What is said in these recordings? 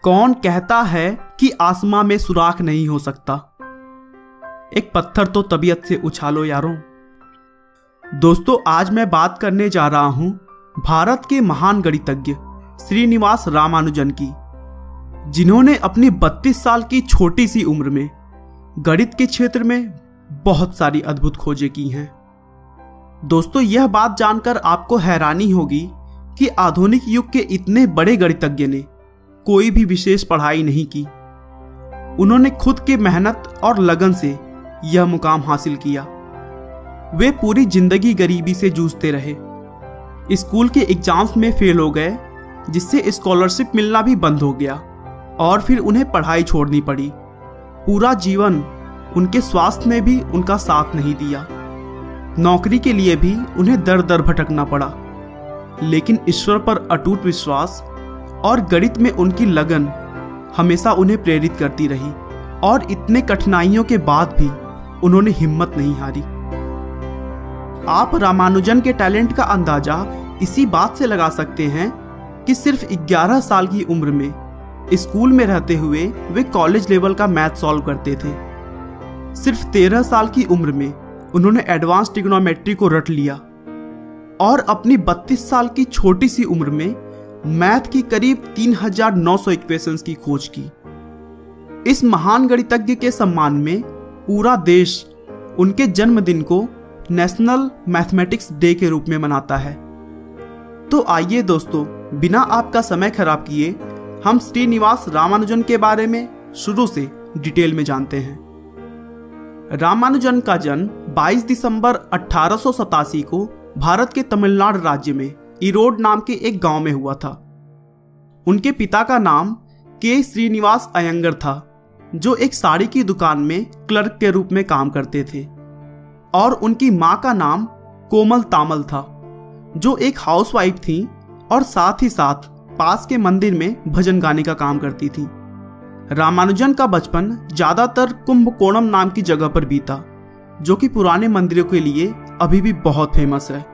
कौन कहता है कि आसमां में सुराख नहीं हो सकता। एक पत्थर तो तबीयत से उछालो यारों। दोस्तों, आज मैं बात करने जा रहा हूं भारत के महान गणितज्ञ श्रीनिवास रामानुजन की, जिन्होंने अपनी 32 साल की छोटी सी उम्र में गणित के क्षेत्र में बहुत सारी अद्भुत खोजें की हैं। दोस्तों, यह बात जानकर आपको हैरानी होगी कि आधुनिक युग के इतने बड़े गणितज्ञ ने कोई भी विशेष पढ़ाई नहीं की। उन्होंने खुद के मेहनत और लगन से यह मुकाम हासिल किया। वे पूरी जिंदगी गरीबी से जूझते रहे, स्कूल के एग्जाम्स में फेल हो गए, जिससे स्कॉलरशिप मिलना भी बंद हो गया और फिर उन्हें पढ़ाई छोड़नी पड़ी। पूरा जीवन उनके स्वास्थ्य ने भी उनका साथ नहीं दिया। नौकरी के लिए भी उन्हें दर दर भटकना पड़ा, लेकिन ईश्वर पर अटूट विश्वास और गणित में उनकी लगन हमेशा उन्हें प्रेरित करती रही और इतने कठिनाइयों के बाद भी उन्होंने हिम्मत नहीं हारी। आप रामानुजन के टैलेंट का अंदाजा इसी बात से लगा सकते हैं कि सिर्फ 11 साल की उम्र में स्कूल में रहते हुए वे कॉलेज लेवल का मैथ सॉल्व करते थे। सिर्फ 13 साल की उम्र में उन्होंने एडवांस ट्रिग्नोमेट्री को रट लिया और अपनी 32 साल की छोटी सी उम्र में मैथ की करीब 3900 इक्वेशंस की खोज की। इस महान गणितज्ञ के सम्मान में पूरा देश उनके जन्मदिन को नेशनल मैथमेटिक्स डे के रूप में मनाता है। तो आइए दोस्तों, बिना आपका समय खराब किए हम श्रीनिवास रामानुजन के बारे में शुरू से डिटेल में जानते हैं। रामानुजन का जन्म 22 दिसंबर 1887 को भारत के तमिलनाडु राज्य में इरोड नाम के एक गांव में हुआ था। उनके पिता का नाम के श्रीनिवास अयंगर था, जो एक साड़ी की दुकान में क्लर्क के रूप में काम करते थे, और उनकी मां का नाम कोमल तामल था, जो एक हाउसवाइफ थी और साथ ही साथ पास के मंदिर में भजन गाने का काम करती थी। रामानुजन का बचपन ज्यादातर कुंभकोणम नाम की जगह पर बीता, जो कि पुराने मंदिरों के लिए अभी भी बहुत फेमस है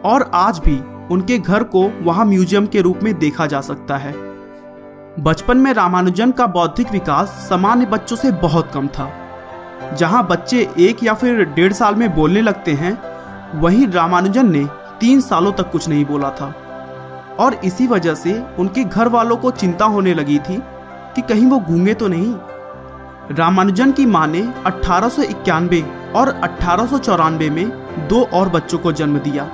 और आज भी उनके घर को वहां म्यूजियम के रूप में देखा जा सकता है। बचपन में रामानुजन का बौद्धिक विकास सामान्य बच्चों से बहुत कम था। जहां बच्चे 1 या फिर 1.5 साल में बोलने लगते हैं, वहीं रामानुजन ने 3 सालों तक कुछ नहीं बोला था और इसी वजह से उनके घर वालों को चिंता होने लगी थी कि कहीं वो गूंगे तो नहीं। रामानुजन की मां ने 1891 और 1894 में 2 और बच्चों को जन्म दिया,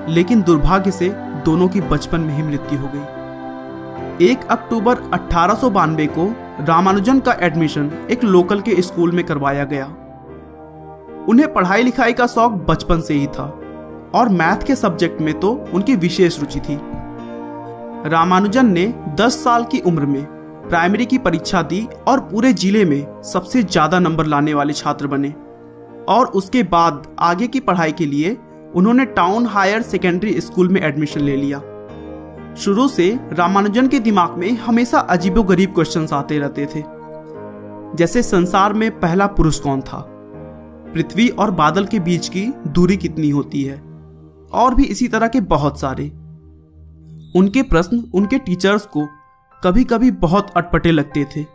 लेकिन दुर्भाग्य से दोनों की बचपन में ही मृत्यु हो गई। 1 अक्टूबर 1892 को रामानुजन का एडमिशन एक लोकल के स्कूल में करवाया गया। उन्हें पढ़ाई लिखाई का शौक बचपन से ही था और मैथ के सब्जेक्ट में तो उनकी विशेष रुचि थी। रामानुजन ने 10 साल की उम्र में प्राइमरी की परीक्षा दी और पूरे जिले में सबसे ज्यादा नंबर लाने वाले छात्र बने, और उसके बाद आगे की पढ़ाई के लिए उन्होंने टाउन हायर सेकेंडरी स्कूल में एडमिशन ले लिया। शुरू से रामानुजन के दिमाग में हमेशा अजीबोगरीब क्वेश्चंस आते रहते थे, जैसे संसार में पहला पुरुष कौन था, पृथ्वी और बादल के बीच की दूरी कितनी होती है, और भी इसी तरह के बहुत सारे। उनके प्रश्न उनके टीचर्स को कभी कभी बहुत अटपटे लगते थे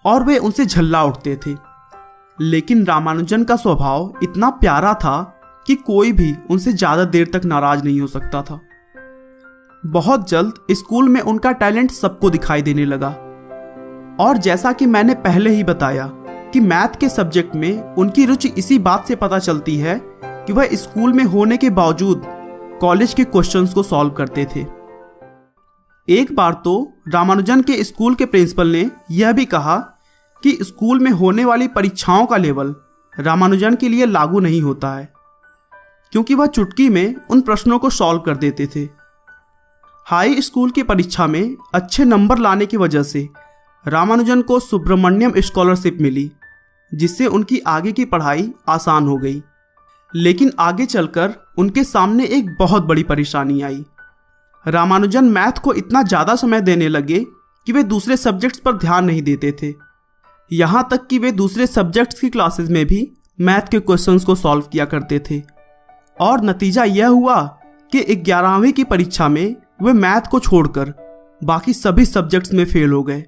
और वे उनसे झल्ला उठते थे, लेकिन रामानुजन का स्वभाव इतना प्यारा था कि कोई भी उनसे ज्यादा देर तक नाराज नहीं हो सकता था। बहुत जल्द स्कूल में उनका टैलेंट सबको दिखाई देने लगा, और जैसा कि मैंने पहले ही बताया कि मैथ के सब्जेक्ट में उनकी रुचि इसी बात से पता चलती है कि वह स्कूल में होने के बावजूद कॉलेज के क्वेश्चंस को सॉल्व करते थे। एक बार तो रामानुजन के स्कूल के प्रिंसिपल ने यह भी कहा कि स्कूल में होने वाली परीक्षाओं का लेवल रामानुजन के लिए लागू नहीं होता है, क्योंकि वह चुटकी में उन प्रश्नों को सॉल्व कर देते थे। हाई स्कूल की परीक्षा में अच्छे नंबर लाने की वजह से रामानुजन को सुब्रमण्यम स्कॉलरशिप मिली, जिससे उनकी आगे की पढ़ाई आसान हो गई। लेकिन आगे चलकर उनके सामने एक बहुत बड़ी परेशानी आई। रामानुजन मैथ को इतना ज़्यादा समय देने लगे कि वे दूसरे सब्जेक्ट्स पर ध्यान नहीं देते थे। यहाँ तक कि वे दूसरे सब्जेक्ट्स की क्लासेस में भी मैथ के क्वेश्चंस को सॉल्व किया करते थे, और नतीजा यह हुआ कि 11वीं की परीक्षा में वे मैथ को छोड़कर बाकी सभी सब्जेक्ट्स में फेल हो गए,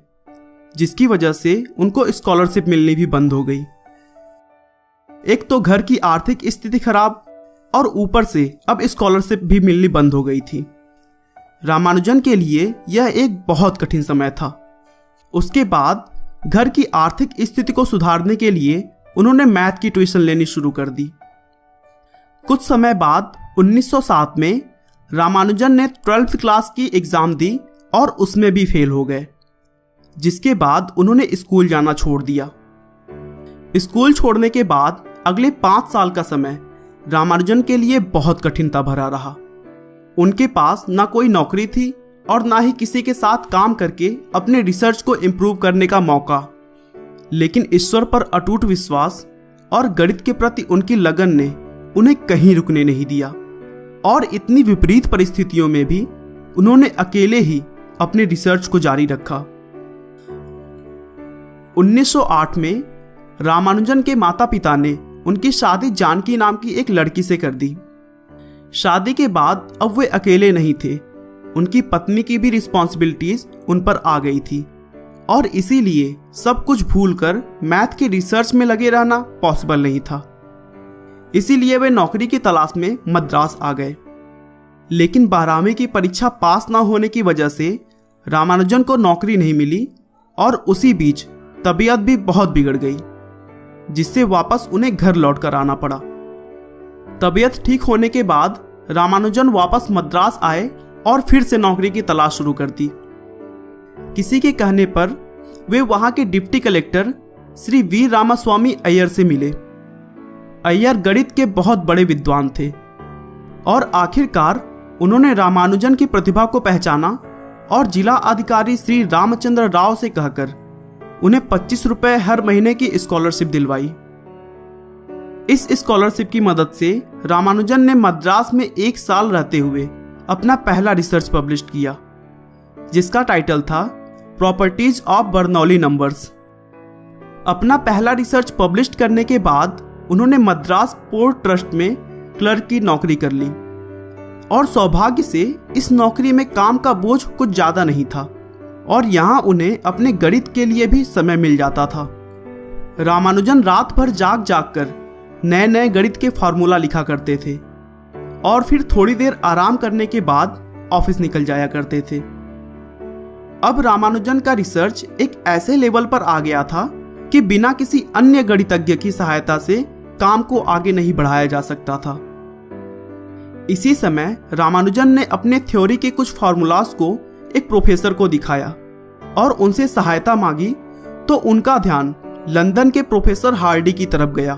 जिसकी वजह से उनको स्कॉलरशिप मिलनी भी बंद हो गई। एक तो घर की आर्थिक स्थिति खराब और ऊपर से अब स्कॉलरशिप भी मिलनी बंद हो गई थी। रामानुजन के लिए यह एक बहुत कठिन समय था। उसके बाद घर की आर्थिक स्थिति को सुधारने के लिए उन्होंने मैथ की ट्यूशन लेनी शुरू कर दी। कुछ समय बाद 1907 में रामानुजन ने 12th क्लास की एग्जाम दी और उसमें भी फेल हो गए, जिसके बाद उन्होंने स्कूल जाना छोड़ दिया। स्कूल छोड़ने के बाद अगले 5 साल का समय रामानुजन के लिए बहुत कठिनता भरा रहा। उनके पास ना कोई नौकरी थी और ना ही किसी के साथ काम करके अपने रिसर्च को इम्प्रूव करने का मौका। लेकिन ईश्वर पर अटूट विश्वास और गणित के प्रति उनकी लगन ने उन्हें कहीं रुकने नहीं दिया और इतनी विपरीत परिस्थितियों में भी उन्होंने अकेले ही अपने रिसर्च को जारी रखा। 1908 में रामानुजन के माता पिता ने उनकी शादी जानकी नाम की एक लड़की से कर दी। शादी के बाद अब वे अकेले नहीं थे, उनकी पत्नी की भी रिस्पॉन्सिबिलिटीज उन पर आ गई थी और इसीलिए सब कुछ भूलकर मैथ के रिसर्च में लगे रहना पॉसिबल नहीं था। इसीलिए वे नौकरी की तलाश में मद्रास आ गए। लेकिन 12वीं की परीक्षा पास न होने की वजह से रामानुजन को नौकरी नहीं मिली और उसी बीच तबीयत भी बहुत बिगड़ गई, जिससे वापस उन्हें घर लौट कर आना पड़ा। तबीयत ठीक होने के बाद रामानुजन वापस मद्रास आए और फिर से नौकरी की तलाश शुरू कर दी। किसी के कहने पर वे वहां के deputy collector Shri V Ramaswamy Iyer से मिले। अय्यर गणित के बहुत बड़े विद्वान थे और आखिरकार उन्होंने रामानुजन की प्रतिभा को पहचाना और जिला अधिकारी श्री रामचंद्र राव से कहकर उन्हें 25 रुपए हर महीने की स्कॉलरशिप दिलवाई। इस स्कॉलरशिप की मदद से रामानुजन ने मद्रास में 1 साल रहते हुए अपना पहला रिसर्च पब्लिश किया, जिसका टाइटल था प्रॉपर्टीज ऑफ बर्नौली नंबर्स। अपना पहला रिसर्च पब्लिश करने के बाद उन्होंने मद्रास पोर्ट ट्रस्ट में क्लर्क की नौकरी कर ली और सौभाग्य से इस नौकरी में काम का बोझ कुछ ज़्यादा नहीं था और यहाँ उन्हें अपने गणित के लिए भी समय मिल जाता था। रामानुजन रात भर जाग जाग कर नए नए गणित के फार्मूला लिखा करते थे और फिर थोड़ी देर आराम करने के बाद ऑफिस निकल जाया करते थे। अब रामानुजन का रिसर्च एक ऐसे लेवल पर आ गया था कि बिना किसी अन्य गणितज्ञ की सहायता से काम को आगे नहीं बढ़ाया जा सकता था। इसी समय रामानुजन ने अपने थ्योरी के कुछ फार्मूलास को एक प्रोफेसर को दिखाया और उनसे सहायता मांगी, तो उनका ध्यान लंदन के प्रोफेसर हार्डी की तरफ गया।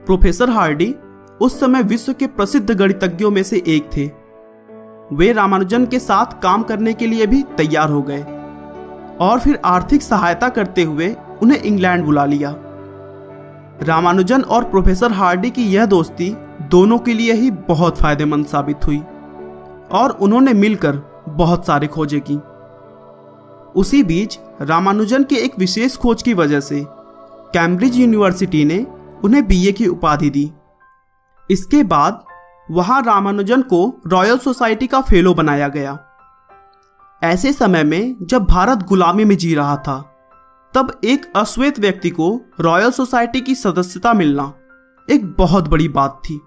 प्रोफेसर हार्डी उस समय विश्व के प्रसिद्ध गणितज्ञों में से एक थे। वे रामानुजन के साथ काम करने के लिए भी तैयार हो गए और फिर आर्थिक सहायता करते हुए उन्हें इंग्लैंड बुला लिया। रामानुजन और प्रोफेसर हार्डी की यह दोस्ती दोनों के लिए ही बहुत फायदेमंद साबित हुई और उन्होंने मिलकर बहुत सारे खोजें की। उसी बीच रामानुजन के एक विशेष खोज की वजह से कैम्ब्रिज यूनिवर्सिटी ने उन्हें बीए की उपाधि दी। इसके बाद वहां रामानुजन को रॉयल सोसाइटी का फेलो बनाया गया। ऐसे समय में जब भारत गुलामी में जी रहा था, तब एक अश्वेत व्यक्ति को रॉयल सोसाइटी की सदस्यता मिलना एक बहुत बड़ी बात थी।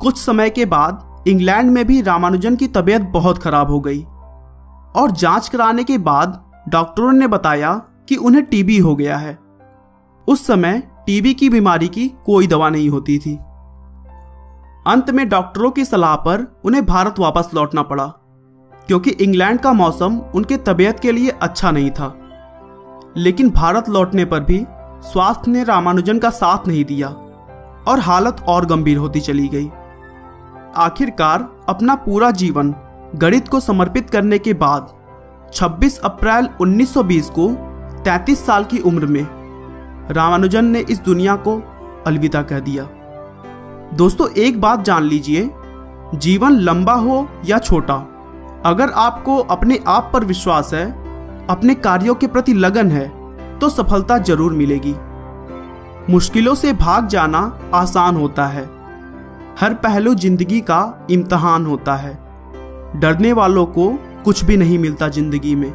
कुछ समय के बाद इंग्लैंड में भी रामानुजन की तबीयत बहुत खराब हो गई और जांच कराने के बाद डॉक्टरों ने बताया कि उन्हें टीबी हो गया है। उस समय टीबी की बीमारी की कोई दवा नहीं होती थी। अंत में डॉक्टरों की सलाह पर उन्हें भारत वापस लौटना पड़ा, क्योंकि इंग्लैंड का मौसम उनके तबीयत के लिए अच्छा नहीं था। लेकिन भारत लौटने पर भी स्वास्थ्य ने रामानुजन का साथ नहीं दिया और हालत और गंभीर होती चली गई। आखिरकार अपना पूरा जीवन गणित को समर्पित करने के बाद 26 अप्रैल 1920 को 33 साल की उम्र में रामानुजन ने इस दुनिया को अलविदा कह दिया। दोस्तों, एक बात जान लीजिए, जीवन लंबा हो या छोटा, अगर आपको अपने आप पर विश्वास है, अपने कार्यों के प्रति लगन है, तो सफलता जरूर मिलेगी। मुश्किलों से भाग जाना आसान होता है। हर पहलू जिंदगी का इम्तिहान होता है। डरने वालों को कुछ भी नहीं मिलता जिंदगी में,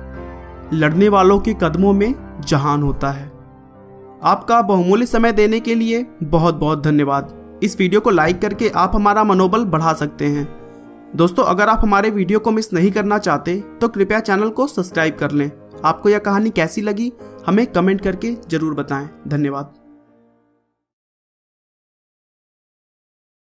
लड़ने वालों के कदमों में जहान होता है। आपका बहुमूल्य समय देने के लिए बहुत बहुत धन्यवाद। इस वीडियो को लाइक करके आप हमारा मनोबल बढ़ा सकते हैं। दोस्तों, अगर आप हमारे वीडियो को मिस नहीं करना चाहते तो कृपया चैनल को सब्सक्राइब कर लें। आपको यह कहानी कैसी लगी हमें कमेंट करके जरूर बताएं। धन्यवाद।